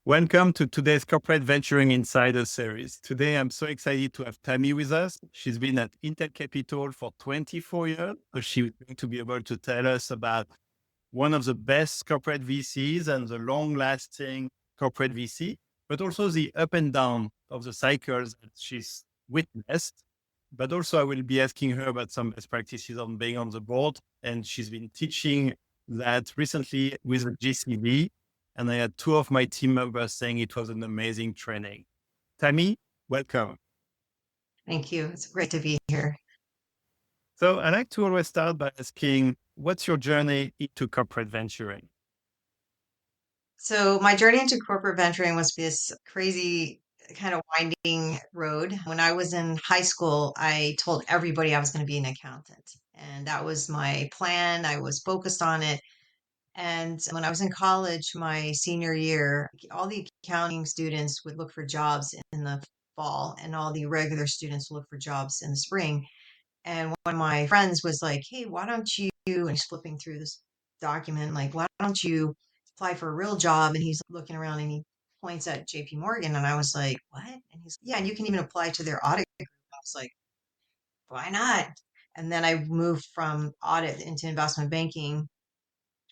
Welcome to today's Corporate Venturing Insider series. Today, I'm so excited to have Tammi with us. She's been at Intel Capital for 24 years. So she's going to be able to tell us about one of the best corporate VCs and the long-lasting corporate VC, but also the up and down of the cycles that she's witnessed. But also, I will be asking her about some best practices on being on the board. And she's been teaching that recently with GCV. And I had two of my team members saying it was an amazing training. Tammi, welcome. Thank you. It's great to be here. So I like to always start by asking, what's your journey into corporate venturing? So, my journey into corporate venturing was this crazy kind of winding road. When I was in high school, I told everybody I was going to be an accountant, and that was my plan. I was focused on it. And when I was in college, my senior year, all the accounting students would look for jobs in the fall, and all the regular students would look for jobs in the spring. And one of my friends was like, "Hey, why don't you?" And he's flipping through this document, like, "Why don't you apply for a real job?" And he's looking around and he points at JP Morgan. And I was like, "What?" And he's, "Yeah, and you can even apply to their audit group." I was like, "Why not?" And then I moved from audit into investment banking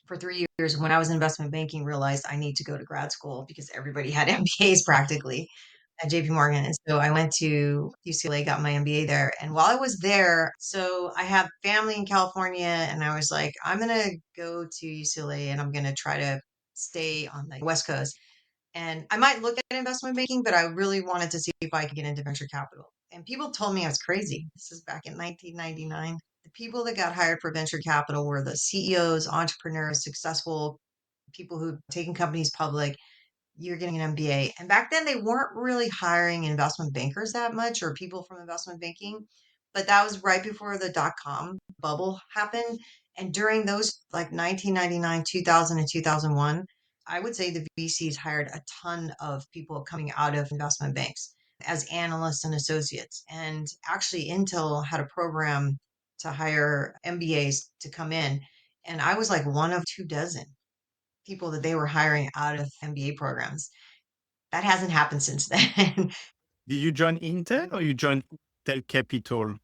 for 3 years. When I was in investment banking, realized I need to go to grad school because everybody had MBAs practically at JP Morgan. And so I went to UCLA, got my MBA there. And while I was there, so I have family in California, and I was like, I'm going to go to UCLA and I'm going to try to stay on the West Coast. And I might look at investment banking, but I really wanted to see if I could get into venture capital. And people told me I was crazy. This is back in 1999. The people that got hired for venture capital were the CEOs, entrepreneurs, successful people who've taken companies public. You're getting an MBA. And back then, they weren't really hiring investment bankers that much or people from investment banking. But that was right before the dot com bubble happened. And during those like 1999, 2000, and 2001, I would say the VCs hired a ton of people coming out of investment banks as analysts and associates. And actually, Intel had a program to hire MBAs to come in. And I was like one of 2 dozen people that they were hiring out of MBA programs. That hasn't happened since then. Did you join Intel or you joined Intel Capital?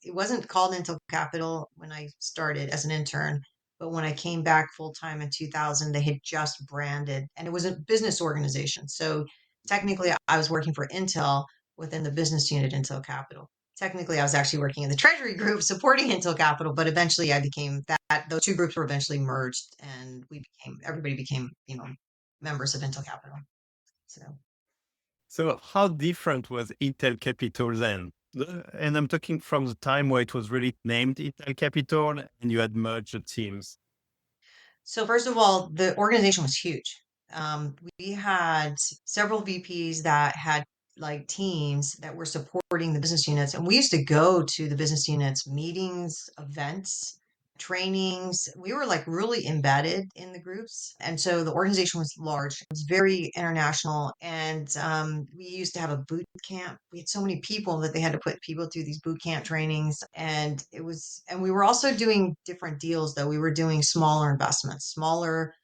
It wasn't called Intel Capital when I started as an intern, but when I came back full time in 2000, they had just branded, and it was a business organization. So technically, I was working for Intel within the business unit Intel Capital. Technically, I was actually working in the treasury group supporting Intel Capital, but eventually I became that. Those two groups were eventually merged, and everybody became, members of Intel Capital. So. So how different was Intel Capital then? And I'm talking from the time where it was really named Intel Capital and you had merged the teams. So first of all, the organization was huge. We had several VPs that had like teams that were supporting the business units, and we used to go to the business units meetings, events, trainings. We were like really embedded in the groups, and so the organization was large. It was very international, and we used to have a boot camp. We had so many people that they had to put people through these boot camp trainings, and and we were also doing different deals. Though we were doing smaller investments, smaller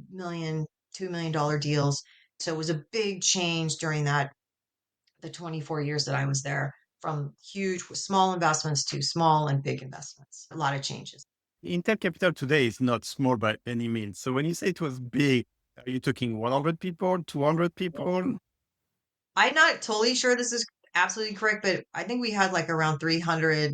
million, $2 million deals. So it was a big change during the 24 years that I was there, from huge small investments to small and big investments. A lot of changes. Intel Capital today is not small by any means. So when you say it was big, are you talking 100 people, 200 people? I'm not totally sure this is absolutely correct, but I think we had like around 300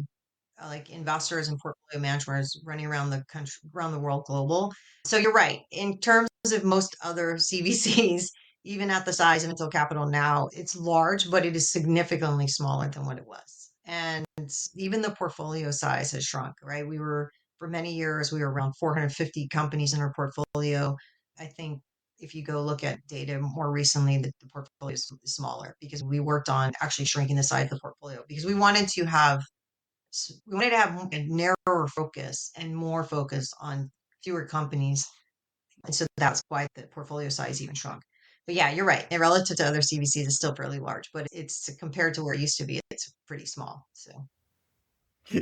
like investors and portfolio managers running around the country, around the world, global. So you're right. In terms of most other CVCs, even at the size of Intel Capital now, it's large, but it is significantly smaller than what it was. And even the portfolio size has shrunk, right? For many years, we were around 450 companies in our portfolio. I think if you go look at data more recently, the portfolio is smaller because we worked on actually shrinking the size of the portfolio because we wanted to have a narrower focus and more focus on fewer companies. And so that's why the portfolio size even shrunk. But yeah, you're right. And relative to other CVCs, it's still fairly large, but it's compared to where it used to be, it's pretty small. So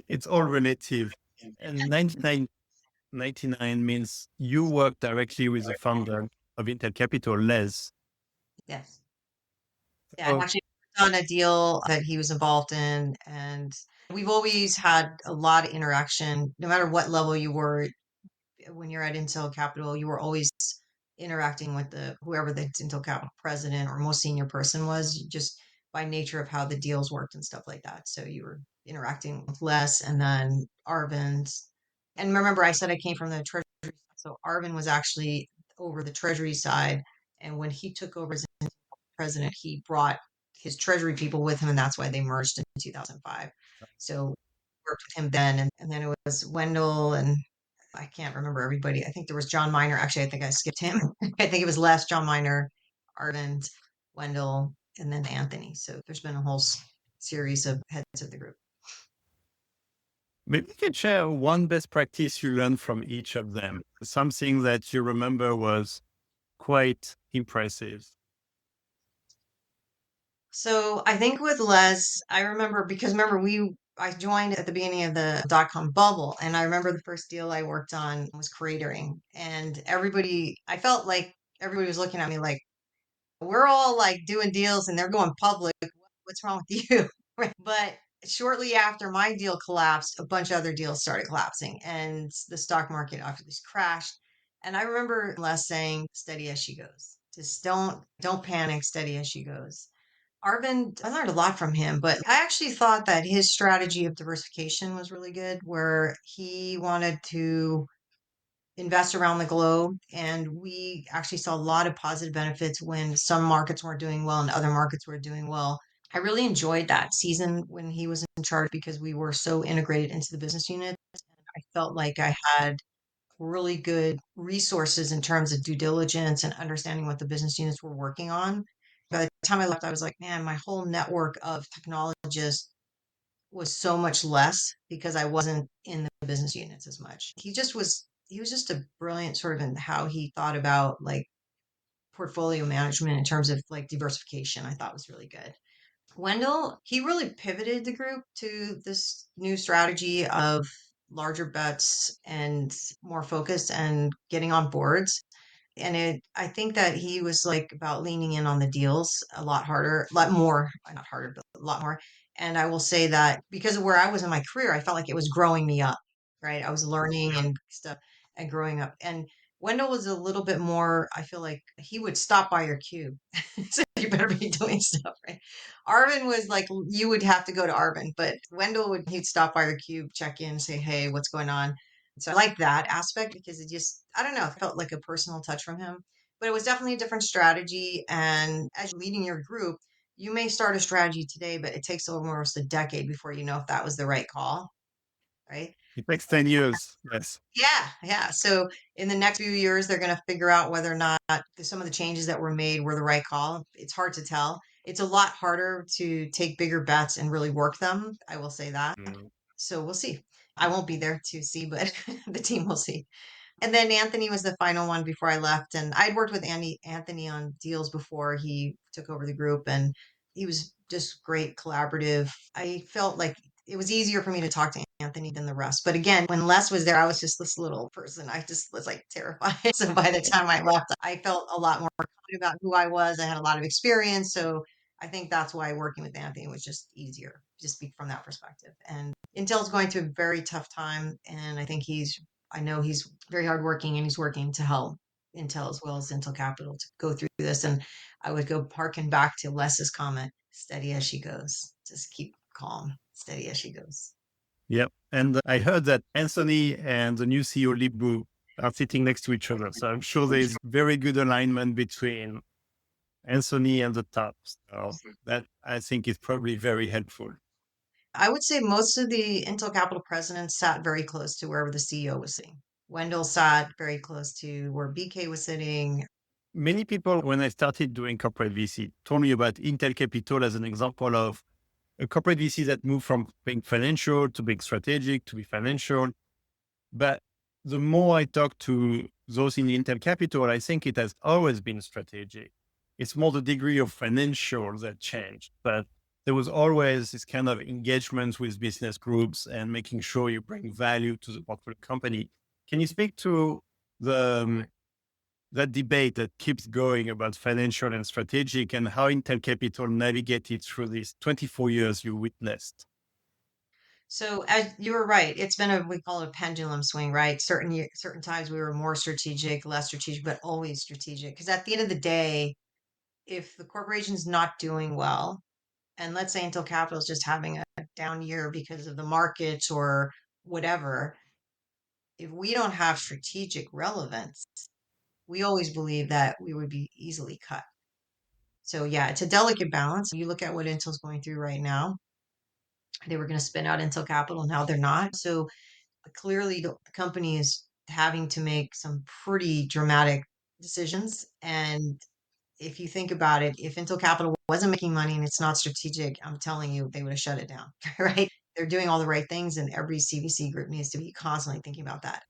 It's all relative. And 99 means you work directly with the founder of Intel Capital, Les. Yes. Yeah, I So actually worked on a deal that he was involved in, and we've always had a lot of interaction, no matter what level you were. When you're at Intel Capital, you were always interacting with the whoever the Intel Capital president or most senior person was, just by nature of how the deals worked and stuff like that. So you were interacting with Les and then Arvind. And remember, I said I came from the treasury, so Arvind was actually over the treasury side. And when he took over as president, he brought his treasury people with him, and that's why they merged in 2005. So worked with him then, and then it was Wendell and I can't remember everybody. I think there was John Miner. Actually, I think I skipped him. I think it was Les, John Miner, Arvind, Wendell, and then Anthony. So there's been a whole series of heads of the group. maybe you can share one best practice you learned from each of them, something that you remember was quite impressive. So I think with Les, I remember because remember I joined at the beginning of the dot-com bubble, and I remember the first deal I worked on was cratering, and I felt like everybody was looking at me like we're all like doing deals and they're going public. What's wrong with you? But shortly after my deal collapsed, a bunch of other deals started collapsing and the stock market obviously crashed. And I remember Les saying, steady as she goes. Just don't panic, steady as she goes. Arvind, I learned a lot from him, but I actually thought that his strategy of diversification was really good, where he wanted to invest around the globe. And we actually saw a lot of positive benefits when some markets weren't doing well and other markets were doing well. I really enjoyed that season when he was in charge because we were so integrated into the business unit. I felt like I had really good resources in terms of due diligence and understanding what the business units were working on. By the time I left, I was like, man, my whole network of technologists was so much less because I wasn't in the business units as much. He was just a brilliant sort of in how he thought about like portfolio management in terms of like diversification. I thought was really good. Wendell, he really pivoted the group to this new strategy of larger bets and more focus and getting on boards. And I think that he was like about leaning in on the deals a lot harder, a lot more, not harder, but a lot more. And I will say that because of where I was in my career, I felt like it was growing me up, right? I was learning and stuff and growing up. And Wendell was a little bit more, I feel like he would stop by your cube. So you better be doing stuff, right? Arvin was like, you would have to go to Arvin, but he'd stop by your cube, check in, say, hey, what's going on? So I like that aspect because it just, I don't know, it felt like a personal touch from him. But it was definitely a different strategy. And as you're leading your group, you may start a strategy today, but it takes almost a decade before you know if that was the right call, right? It takes 10 years. Yes. Yeah, yeah. So in the next few years, they're going to figure out whether or not some of the changes that were made were the right call. It's hard to tell. It's a lot harder to take bigger bets and really work them. I will say that. Mm. So we'll see. I won't be there to see, but the team will see. And then Anthony was the final one before I left. And I'd worked with Anthony on deals before he took over the group, and he was just great collaborative. I felt like it was easier for me to talk to Anthony than the rest. But again, when Les was there, I was just this little person. I just was like terrified. So by the time I left, I felt a lot more confident about who I was. I had a lot of experience. So I think that's why working with Anthony was just easier, just speak from that perspective. And Intel's going through a very tough time. And I know he's very hardworking and he's working to help Intel as well as Intel Capital to go through this. And I would go harken back to Les's comment, steady as she goes. Just keep calm, steady as she goes. Yep. And I heard that Anthony and the new CEO, Libu, are sitting next to each other. So I'm sure there's very good alignment between Anthony and the top. So that I think is probably very helpful. I would say most of the Intel Capital presidents sat very close to wherever the CEO was sitting. Wendell sat very close to where BK was sitting. Many people, when I started doing corporate VC, told me about Intel Capital as an example of a corporate VC that moved from being financial to being strategic to be financial. But the more I talk to those in Intel Capital, I think it has always been strategic. It's more the degree of financial that changed, but there was always this kind of engagement with business groups and making sure you bring value to the portfolio company. Can you speak to the that debate that keeps going about financial and strategic and how Intel Capital navigated through these 24 years you witnessed. So as you were right, it's been we call it a pendulum swing, right? Certain times we were more strategic, less strategic, but always strategic. Because at the end of the day, if the corporation's not doing well, and let's say Intel Capital is just having a down year because of the markets or whatever, if we don't have strategic relevance, we always believe that we would be easily cut. So yeah, it's a delicate balance. You look at what Intel's going through right now. They were going to spin out Intel Capital, now they're not. So clearly the company is having to make some pretty dramatic decisions. And if you think about it, if Intel Capital wasn't making money and it's not strategic, I'm telling you, they would have shut it down, right? They're doing all the right things, and every CVC group needs to be constantly thinking about that.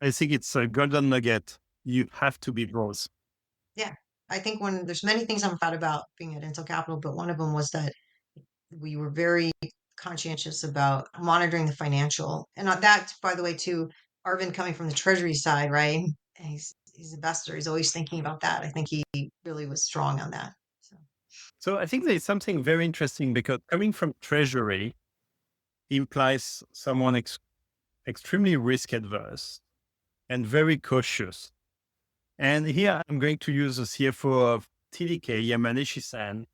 I think it's a golden nugget. You have to be bros. Yeah. I think when there's many things I'm proud about being at Intel Capital, but one of them was that we were very conscientious about monitoring the financial. And that, by the way, too, Arvin coming from the treasury side, right? And he's an investor. He's always thinking about that. I think he really was strong on that. So. So I think there's something very interesting because coming from treasury implies someone extremely risk adverse and very cautious. And here I'm going to use the CFO of TDK, Yamanishi-san.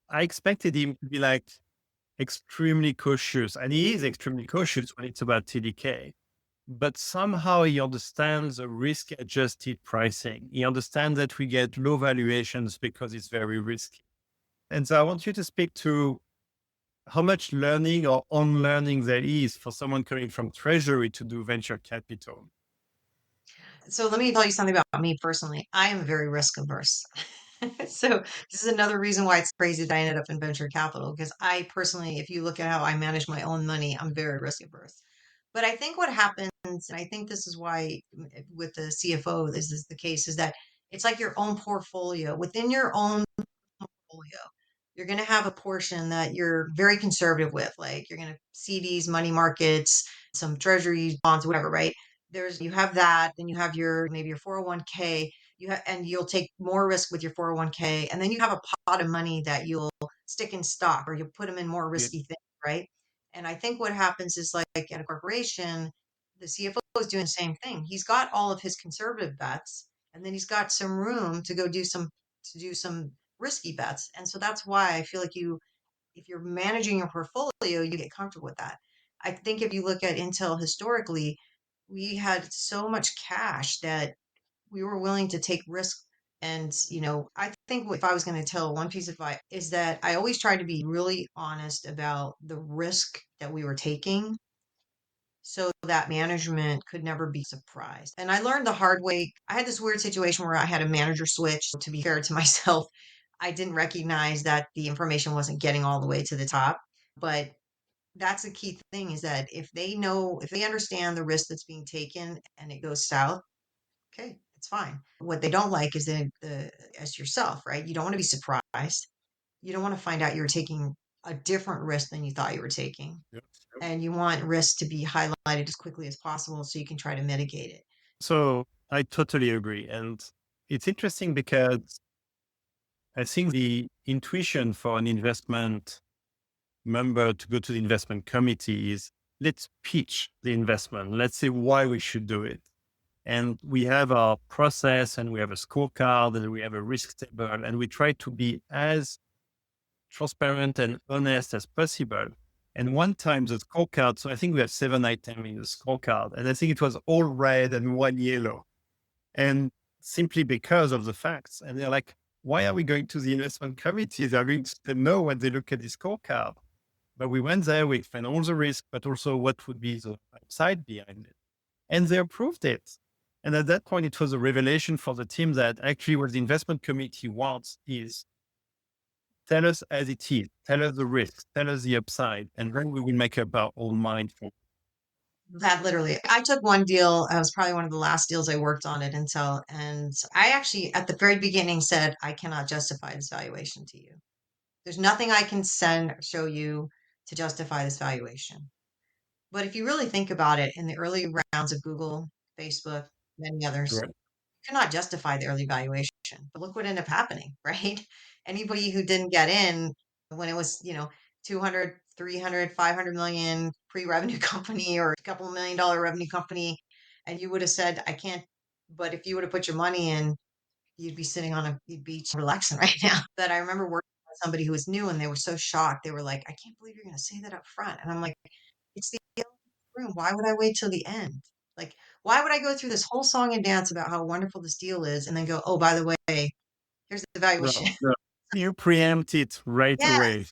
I expected him to be like extremely cautious, and he is extremely cautious when it's about TDK. But somehow he understands the risk adjusted pricing. He understands that we get low valuations because it's very risky. And so I want you to speak to how much learning or unlearning there is for someone coming from treasury to do venture capital. So let me tell you something about me personally. I am very risk averse. So this is another reason why it's crazy that I ended up in venture capital, because I personally, if you look at how I manage my own money, I'm very risk averse. But I think what happens, and I think this is why with the CFO, this is the case, is that it's like your own portfolio. Within your own portfolio, you're going to have a portion that you're very conservative with, like you're going to CDs, money markets, some treasuries, bonds, whatever, right? You have that, then you have your maybe your 401k, and you'll take more risk with your 401k, and then you have a pot of money that you'll stick in stock, or you'll put them in more Yeah. risky things, right? And I think what happens is, like at a corporation, the CFO is doing the same thing. He's got all of his conservative bets, and then he's got some room to go do some risky bets. And so that's why I feel like if you're managing your portfolio, you get comfortable with that. I think if you look at Intel historically, we had so much cash that we were willing to take risk. And, I think if I was going to tell one piece of advice is that I always tried to be really honest about the risk that we were taking so that management could never be surprised. And I learned the hard way. I had this weird situation where I had a manager switch. To be fair to myself, I didn't recognize that the information wasn't getting all the way to the top. But that's a key thing, is that if they understand the risk that's being taken and it goes south, okay, it's fine. What they don't like is as yourself, right? You don't want to be surprised. You don't want to find out you're taking a different risk than you thought you were taking, Yep. and you want risk to be highlighted as quickly as possible so you can try to mitigate it. So I totally agree. And it's interesting because I think the intuition for an investment member to go to the investment committee is let's pitch the investment. Let's say why we should do it. And we have our process and we have a scorecard and we have a risk table and we try to be as transparent and honest as possible. And one time the scorecard, so I think we have 7 items in the scorecard, and I think it was all red and one yellow. And simply because of the facts. And they're like, why are we going to the investment committee? They're going to know when they look at the scorecard. But we went there, we found all the risk, but also what would be the upside behind it. And they approved it. And at that point, it was a revelation for the team that actually what the investment committee wants is tell us as it is, tell us the risks, tell us the upside, and then we will make up our own mind. That literally, I took one deal. It was probably one of the last deals I worked on at Intel. And I actually, at the very beginning, said, I cannot justify this valuation to you. There's nothing I can show you to justify this valuation. But if you really think about it, in the early rounds of Google, Facebook, many others, Right. cannot justify the early valuation. But look what ended up happening, right? Anybody who didn't get in when it was, 200, 300, 500 million pre-revenue company or a couple $1 million revenue company, and you would have said, I can't, but if you would have put your money in, you'd be sitting on a beach relaxing right now. But I remember working with somebody who was new and they were so shocked. They were like, I can't believe you're going to say that up front. And I'm like, it's the elephant in the room. Why would I wait till the end? Like, why would I go through this whole song and dance about how wonderful this deal is and then go, oh, by the way, here's the valuation? No, no. You preempt it right Yeah, away.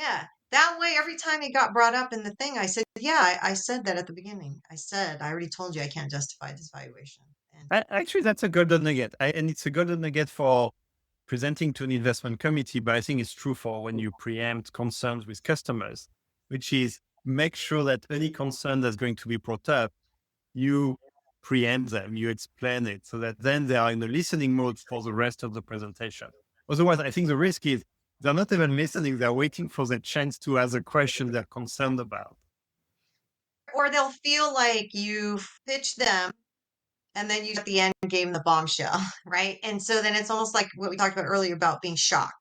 yeah. That way, every time it got brought up in the thing, I said, yeah, I said that at the beginning. I said, I already told you I can't justify this valuation. And Actually, that's a golden nugget. And it's a golden nugget for presenting to an investment committee, but I think it's true for when you preempt concerns with customers, which is make sure that any concern that's going to be brought up, you preempt them, you explain it so that then they are in the listening mode for the rest of the presentation. Otherwise, I think the risk is they're not even listening, they're waiting for the chance to ask a question they're concerned about. or they'll feel like you pitched them and then you at the end gave them the bombshell, right? And so then it's almost like what we talked about earlier about being shocked.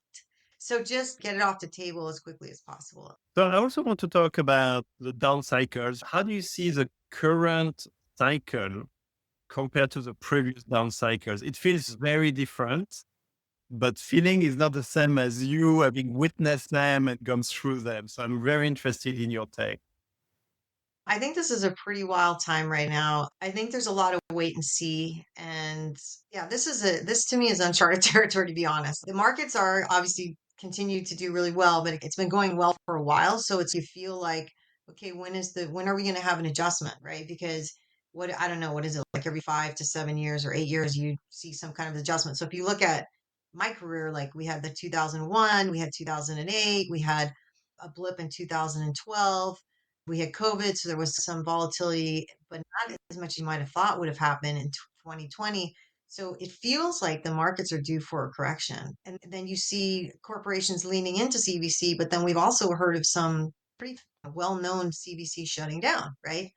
So just get it off the table as quickly as possible. So I also want to talk about the down cycles. How do you see the current cycle compared to the previous down cycles? It feels very different, but feeling is not the same as you having witnessed them and gone through them. So I'm very interested in your take. I think this is a pretty wild time right now. I think there's a lot of wait and see. And yeah, this to me is uncharted territory, to be honest. The markets are obviously continue to do really well, but it's been going well for a while. So it's you feel like, okay, when are we gonna have an adjustment, right? Because what I don't know, what is it, like every 5 to 7 years or 8 years, you see some kind of adjustment. So if you look at my career, like we had the 2001, we had 2008, we had a blip in 2012, we had COVID, so there was some volatility, but not as much as you might have thought would have happened in 2020. So it feels like the markets are due for a correction. And then you see corporations leaning into CVC, but then we've also heard of some pretty well-known CVC shutting down, right?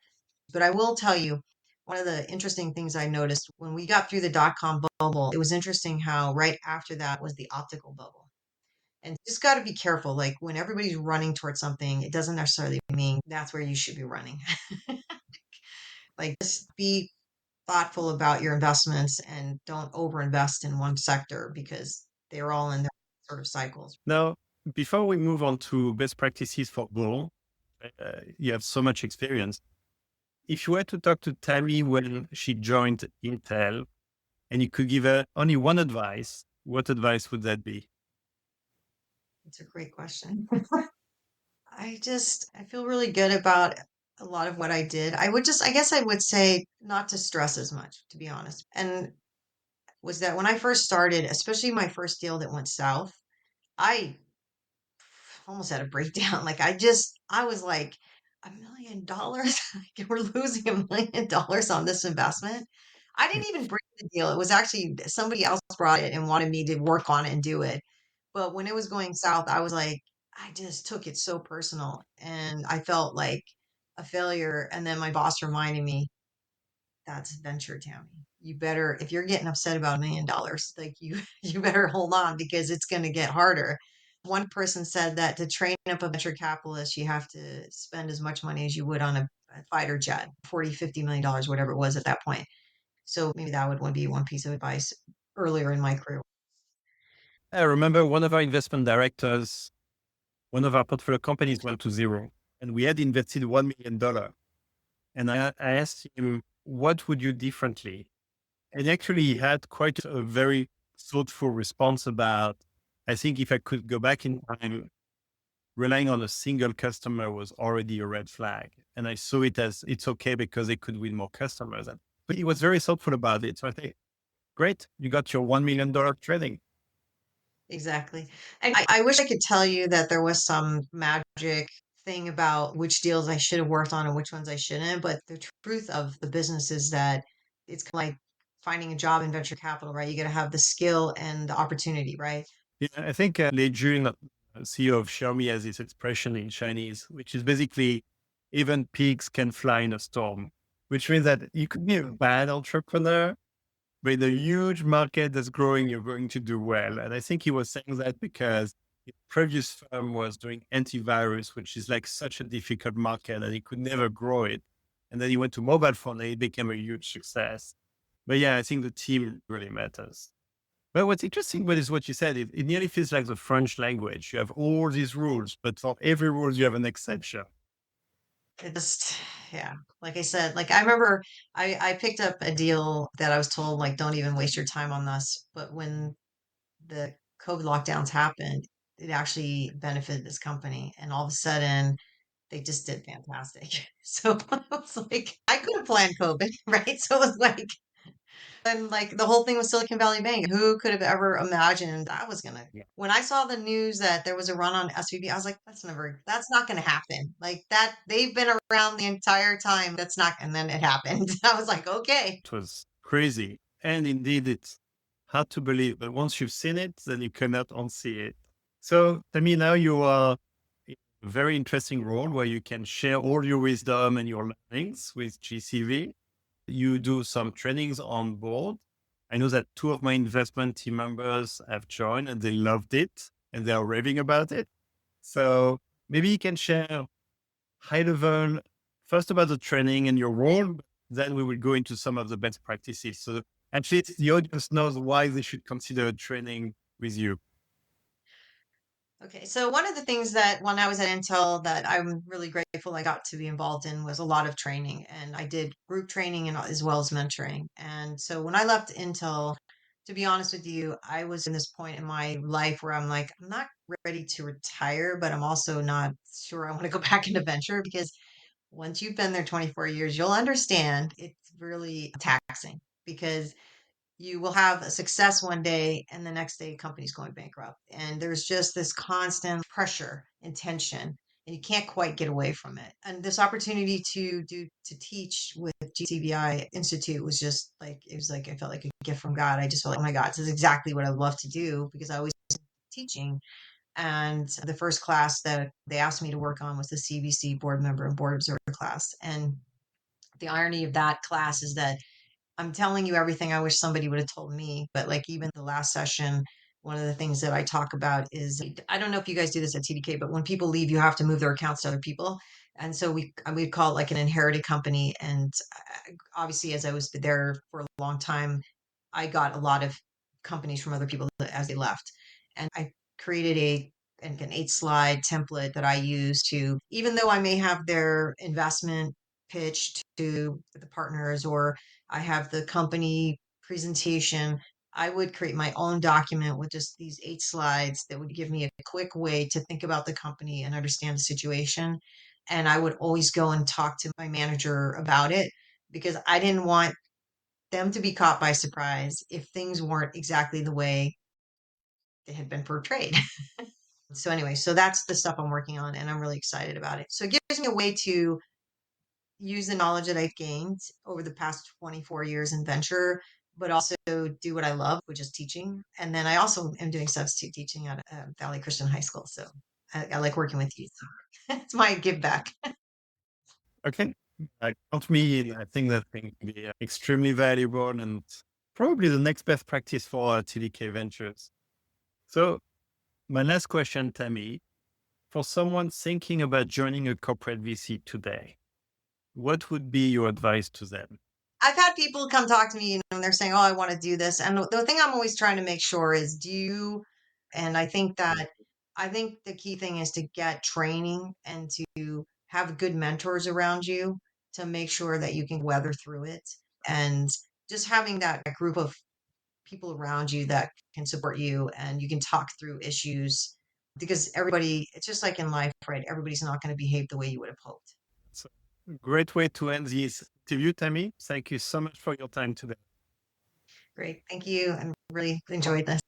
But I will tell you, one of the interesting things I noticed when we got through the dot-com bubble, it was interesting how right after that was the optical bubble. And just got to be careful. Like when everybody's running towards something, it doesn't necessarily mean that's where you should be running. Like just be thoughtful about your investments and don't overinvest in one sector because they're all in their sort of cycles. Now, before we move on to best practices for bull, you have so much experience. If you were to talk to Tammy when she joined Intel and you could give her only one advice, what advice would that be? It's a great question. I feel really good about a lot of what I did. I guess I would say not to stress as much, to be honest. And was that when I first started, especially my first deal that went south, I almost had a breakdown. I was like, $1 million? Like, we're losing $1 million on this investment. I didn't even bring the deal. It was actually somebody else brought it and wanted me to work on it and do it. But when it was going south, I was like, I just took it so personal and I felt like a failure. And then my boss reminded me, that's venture, Tammy. You better, if you're getting upset about $1 million, like you better hold on because it's going to get harder. One person said that to train up a venture capitalist, you have to spend as much money as you would on a fighter jet, 40, $50 million, whatever it was at that point. So maybe that would be one piece of advice earlier in my career. I remember one of our investment directors, one of our portfolio companies went to zero and we had invested $1 million. And I asked him, what would you do differently? And actually, he had quite a very thoughtful response about, I think if I could go back in time, relying on a single customer was already a red flag. And I saw it as it's okay because they could win more customers. But he was very thoughtful about it. So I think, great, you got your $1 million trading. Exactly. And I wish I could tell you that there was some magic thing about which deals I should have worked on and which ones I shouldn't. But the truth of the business is that it's kind of like finding a job in venture capital, right? You got to have the skill and the opportunity, right? Yeah, I think Lei Jun, CEO of Xiaomi, has this expression in Chinese, which is basically even pigs can fly in a storm, which means that you could be a bad entrepreneur, but in a huge market that's growing, you're going to do well. And I think he was saying that because his previous firm was doing antivirus, which is like such a difficult market and he could never grow it. And then he went to mobile phone and it became a huge success. But yeah, I think the team really matters. But what's interesting about is what you said. It nearly feels like the French language. You have all these rules, but for every rule, you have an exception. It just, yeah, like I said, like I remember I picked up a deal that I was told, like, don't even waste your time on this. But when the COVID lockdowns happened, it actually benefited this company. And all of a sudden, they just did fantastic. So I was like, I could have planned COVID, right? So it was like, and like the whole thing with Silicon Valley Bank, who could have ever imagined that was gonna? Yeah. When I saw the news that there was a run on SVB, I was like, that's not gonna happen. Like that, they've been around the entire time. That's not, and then it happened. I was like, okay. It was crazy. And indeed, it's hard to believe. But once you've seen it, then you cannot unsee it. So tell me now you are in a very interesting role where you can share all your wisdom and your learnings with GCV. You do some trainings on board. I know that two of my investment team members have joined and they loved it and they are raving about it. So maybe you can share high level first about the training and your role. Then we will go into some of the best practices. So at least the audience knows why they should consider training with you. Okay, so one of the things that when I was at Intel that I'm really grateful I got to be involved in was a lot of training, and I did group training and as well as mentoring. And so when I left Intel, to be honest with you, I was in this point in my life where I'm like, I'm not ready to retire, but I'm also not sure I want to go back into venture because once you've been there 24 years, you'll understand it's really taxing because you will have a success one day and the next day company's going bankrupt, and there's just this constant pressure and tension, and you can't quite get away from it. And this opportunity to teach with GCVI Institute was just like, it was like I felt like a gift from God. I just felt like, oh my God, this is exactly what I love to do because I always teaching. And the first class that they asked me to work on was the CVC board member and board observer class. And the irony of that class is that I'm telling you everything I wish somebody would have told me. But like even the last session, one of the things that I talk about is I don't know if you guys do this at TDK, but when people leave, you have to move their accounts to other people. And so we call it like an inherited company. And obviously, as I was there for a long time, I got a lot of companies from other people as they left. And I created an 8 slide template that I use to, even though I may have their investment pitch to the partners or I have the company presentation, I would create my own document with just these 8 slides that would give me a quick way to think about the company and understand the situation. And I would always go and talk to my manager about it because I didn't want them to be caught by surprise if things weren't exactly the way they had been portrayed. So anyway, so that's the stuff I'm working on and I'm really excited about it. So it gives me a way to use the knowledge that I've gained over the past 24 years in venture, but also do what I love, which is teaching. And then I also am doing substitute teaching at Valley Christian High School. So I like working with you. So it's my give back. Okay. Count me in. I think that can be extremely valuable and probably the next best practice for TDK Ventures. So my last question, Tammy, for someone thinking about joining a corporate VC today, what would be your advice to them? I've had people come talk to me, and they're saying, "Oh, I want to do this." And the thing I'm always trying to make sure is, do you? And I think the key thing is to get training and to have good mentors around you to make sure that you can weather through it. And just having that group of people around you that can support you and you can talk through issues because everybody, it's just like in life, right? Everybody's not going to behave the way you would have hoped. It's a great way to end this interview, Tammy. Thank you so much for your time today. Great. Thank you. And really enjoyed this.